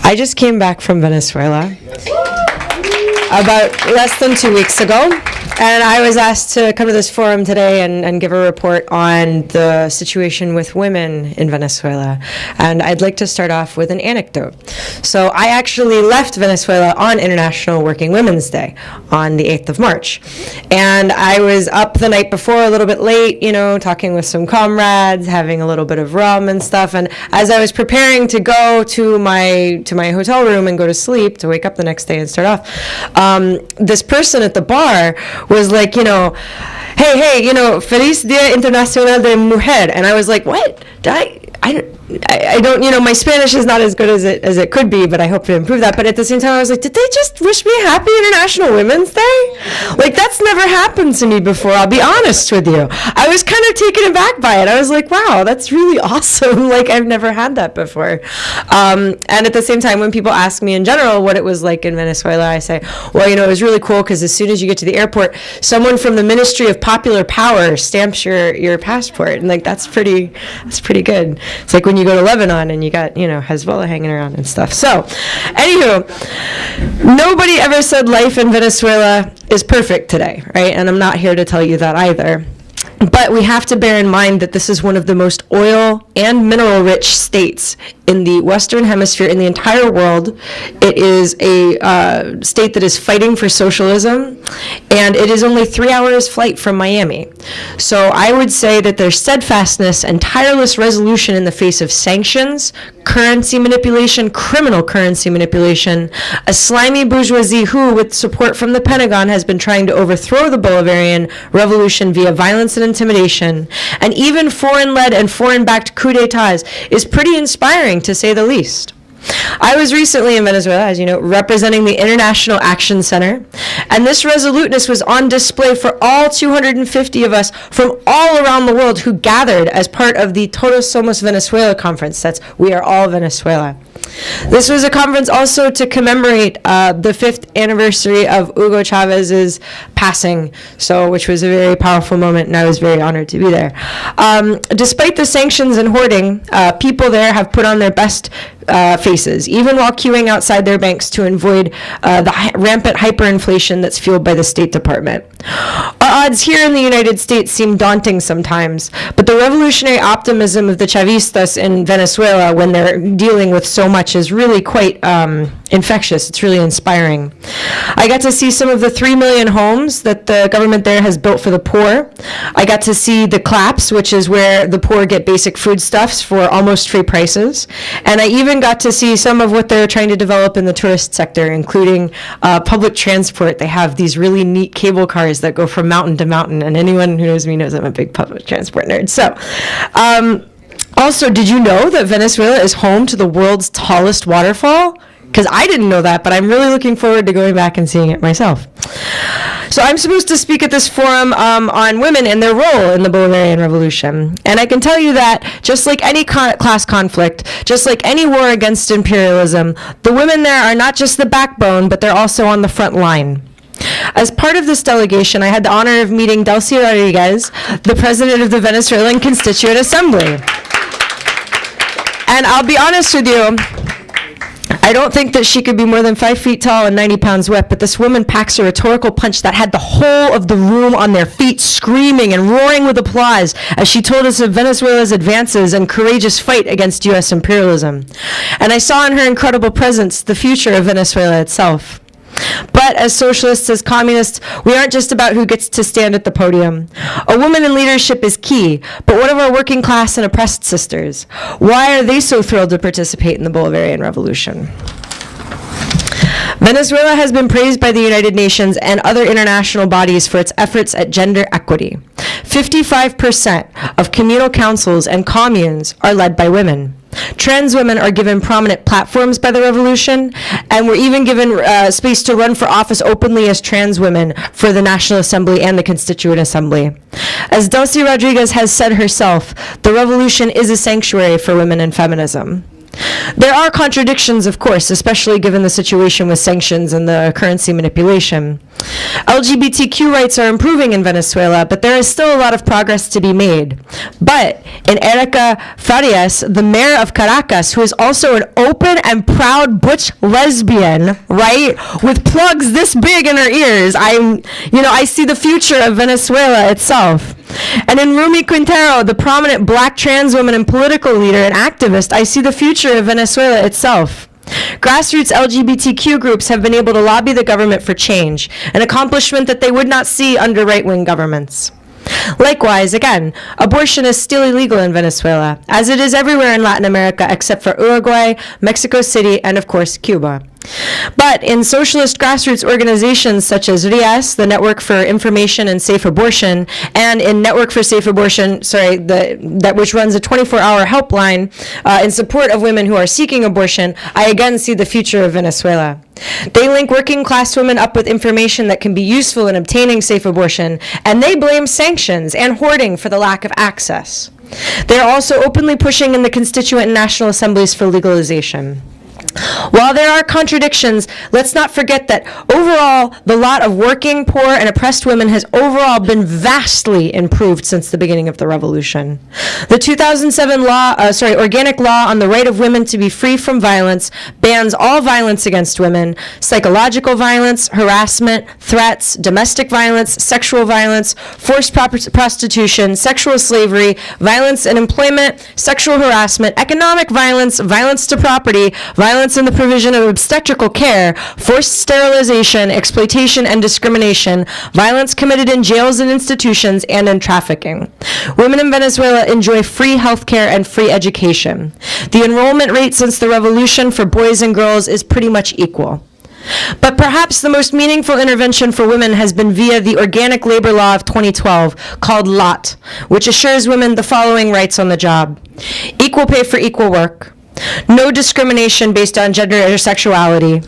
I just came back from Venezuela about less than 2 weeks ago, and I was asked to come to this forum today and give a report on the situation with women in Venezuela. And I'd like to start off with an anecdote. So I actually left Venezuela on International Working Women's Day on the 8th of March. And I was up the night before a little bit late, talking with some comrades, having a little bit of rum and stuff. And as I was preparing to go to my hotel room and go to sleep, to wake up the next day and start off, this person at the bar was like, hey, Feliz Dia Internacional de Mujer. And I was like, what? I don't, my Spanish is not as good as it could be, but I hope to improve that. But at the same time, I was like, did they just wish me Happy International Women's Day? Like, that's never happened to me before, I'll be honest with you. I was kind of taken aback by it. I was like, wow, that's really awesome. Like, I've never had that before. And at the same time, when people ask me in general what it was like in Venezuela, I say, well, it was really cool because as soon as you get to the airport, someone from the Ministry of Popular Power stamps your passport. And like, that's pretty good. It's like when you go to Lebanon and you got, Hezbollah hanging around and stuff. So, anywho, nobody ever said life in Venezuela is perfect today, right? And I'm not here to tell you that either. But we have to bear in mind that this is one of the most oil and mineral-rich states in the Western Hemisphere, in the entire world. It is a state that is fighting for socialism, and it is only 3 hours flight from Miami. So I would say that their steadfastness and tireless resolution in the face of sanctions, currency manipulation, criminal currency manipulation, a slimy bourgeoisie who, with support from the Pentagon, has been trying to overthrow the Bolivarian revolution via violence and intimidation, and even foreign-led and foreign-backed coup d'etats, is pretty inspiring, to say the least. I was recently in Venezuela, as you know, representing the International Action Center, and this resoluteness was on display for all 250 of us from all around the world who gathered as part of the Todos, Somos Venezuela conference. That's We Are All Venezuela. This was a conference also to commemorate the 5th anniversary of Hugo Chávez's passing, which was a very powerful moment, and I was very honored to be there. Despite the sanctions and hoarding, people there have put on their best faces, even while queuing outside their banks to avoid the rampant hyperinflation that's fueled by the State Department. Our odds here in the United States seem daunting sometimes, but the revolutionary optimism of the Chavistas in Venezuela when they're dealing with so much is really quite infectious. It's really inspiring. I got to see some of the 3 million homes that the government there has built for the poor. I got to see the claps, which is where the poor get basic foodstuffs for almost free prices. And I even got to see some of what they're trying to develop in the tourist sector, including public transport. They have these really neat cable cars that go from mountain to mountain, and anyone who knows me knows I'm a big public transport nerd. So, also, did you know that Venezuela is home to the world's tallest waterfall? Because I didn't know that, but I'm really looking forward to going back and seeing it myself. So I'm supposed to speak at this forum on women and their role in the Bolivarian Revolution. And I can tell you that just like any class conflict, just like any war against imperialism, the women there are not just the backbone, but they're also on the front line. As part of this delegation, I had the honor of meeting Delcy Rodriguez, the president of the Venezuelan Constituent Assembly. And I'll be honest with you, I don't think that she could be more than 5 feet tall and 90 pounds wet, but this woman packs a rhetorical punch that had the whole of the room on their feet screaming and roaring with applause as she told us of Venezuela's advances and courageous fight against U.S. imperialism. And I saw in her incredible presence the future of Venezuela itself. But as socialists, as communists, we aren't just about who gets to stand at the podium. A woman in leadership is key, but what of our working class and oppressed sisters? Why are they so thrilled to participate in the Bolivarian Revolution? Venezuela has been praised by the United Nations and other international bodies for its efforts at gender equity. 55% of communal councils and communes are led by women. Trans women are given prominent platforms by the revolution, and were even given space to run for office openly as trans women for the National Assembly and the Constituent Assembly. As Delcy Rodriguez has said herself, the revolution is a sanctuary for women and feminism. There are contradictions, of course, especially given the situation with sanctions and the currency manipulation. LGBTQ rights are improving in Venezuela, but there is still a lot of progress to be made. But in Erika Farias, the mayor of Caracas, who is also an open and proud butch lesbian, right, with plugs this big in her ears, I see the future of Venezuela itself. And in Rumi Quintero, the prominent black trans woman and political leader and activist, I see the future of Venezuela itself. Grassroots LGBTQ groups have been able to lobby the government for change, an accomplishment that they would not see under right-wing governments. Likewise, again, abortion is still illegal in Venezuela, as it is everywhere in Latin America except for Uruguay, Mexico City, and of course, Cuba. But in socialist grassroots organizations such as RIAS, the Network for Information and Safe Abortion, and in Network for Safe Abortion, which runs a 24-hour helpline in support of women who are seeking abortion, I again see the future of Venezuela. They link working class women up with information that can be useful in obtaining safe abortion, and they blame sanctions and hoarding for the lack of access. They are also openly pushing in the Constituent and National Assemblies for legalization. While there are contradictions, let's not forget that overall, the lot of working, poor, and oppressed women has overall been vastly improved since the beginning of the revolution. The 2007 organic law on the right of women to be free from violence bans all violence against women, psychological violence, harassment, threats, domestic violence, sexual violence, forced prostitution, sexual slavery, violence in employment, sexual harassment, economic violence, violence to property, violence in the provision of obstetrical care, forced sterilization, exploitation, and discrimination, violence committed in jails and institutions, and in trafficking. Women in Venezuela enjoy free health care and free education. The enrollment rate since the revolution for boys and girls is pretty much equal. But perhaps the most meaningful intervention for women has been via the Organic Labor Law of 2012, called LOT, which assures women the following rights on the job: equal pay for equal work, no discrimination based on gender or sexuality.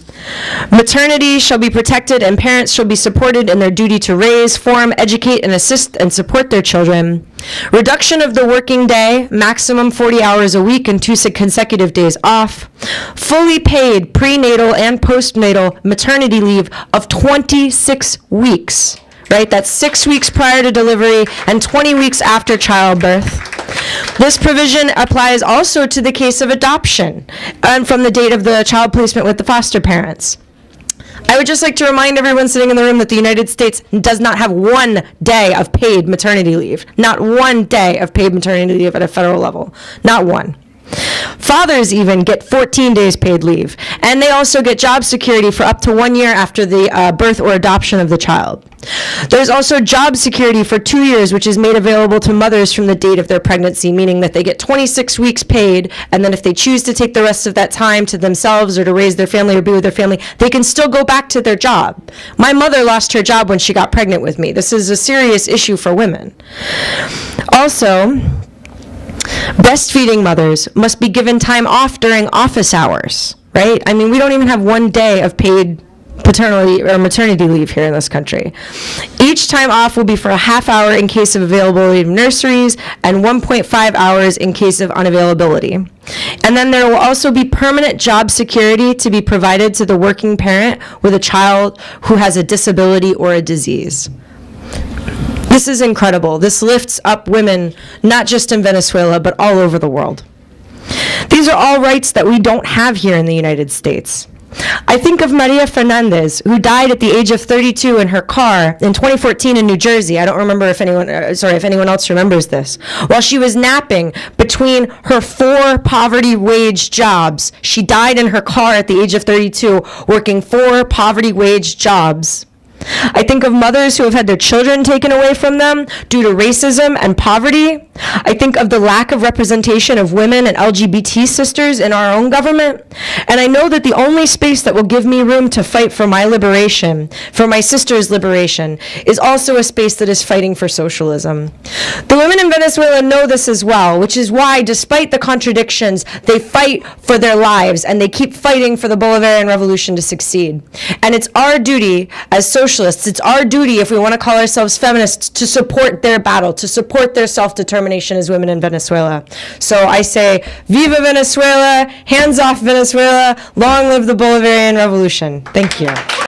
Maternity shall be protected and parents shall be supported in their duty to raise, form, educate, and assist and support their children. Reduction of the working day, maximum 40 hours a week and 2 consecutive days off. Fully paid prenatal and postnatal maternity leave of 26 weeks. Right, that's 6 weeks prior to delivery and 20 weeks after childbirth. This provision applies also to the case of adoption and from the date of the child placement with the foster parents. I would just like to remind everyone sitting in the room that the United States does not have 1 day of paid maternity leave. Not 1 day of paid maternity leave at a federal level. Not one. Fathers even get 14 days paid leave, and they also get job security for up to 1 year after the birth or adoption of the child. There's also job security for 2 years, which is made available to mothers from the date of their pregnancy, meaning that they get 26 weeks paid, and then if they choose to take the rest of that time to themselves or to raise their family or be with their family, they can still go back to their job. My mother lost her job when she got pregnant with me. This is a serious issue for women. Also, breastfeeding mothers must be given time off during office hours, right? I mean, we don't even have 1 day of paid paternity or maternity leave here in this country. Each time off will be for a half hour in case of availability of nurseries and 1.5 hours in case of unavailability. And then there will also be permanent job security to be provided to the working parent with a child who has a disability or a disease. This is incredible. This lifts up women, not just in Venezuela, but all over the world. These are all rights that we don't have here in the United States. I think of Maria Fernandez, who died at the age of 32 in her car in 2014 in New Jersey. I don't remember if anyone else remembers this. While she was napping between her 4 poverty wage jobs, she died in her car at the age of 32, working 4 poverty wage jobs. I think of mothers who have had their children taken away from them due to racism and poverty. I think of the lack of representation of women and LGBT sisters in our own government. And I know that the only space that will give me room to fight for my liberation, for my sister's liberation, is also a space that is fighting for socialism. The women in Venezuela know this as well, which is why, despite the contradictions, they fight for their lives and they keep fighting for the Bolivarian Revolution to succeed. And it's our duty as socialists, it's our duty, if we want to call ourselves feminists, to support their battle, to support their self-determination as women in Venezuela. So I say, Viva Venezuela, hands off Venezuela, long live the Bolivarian Revolution. Thank you.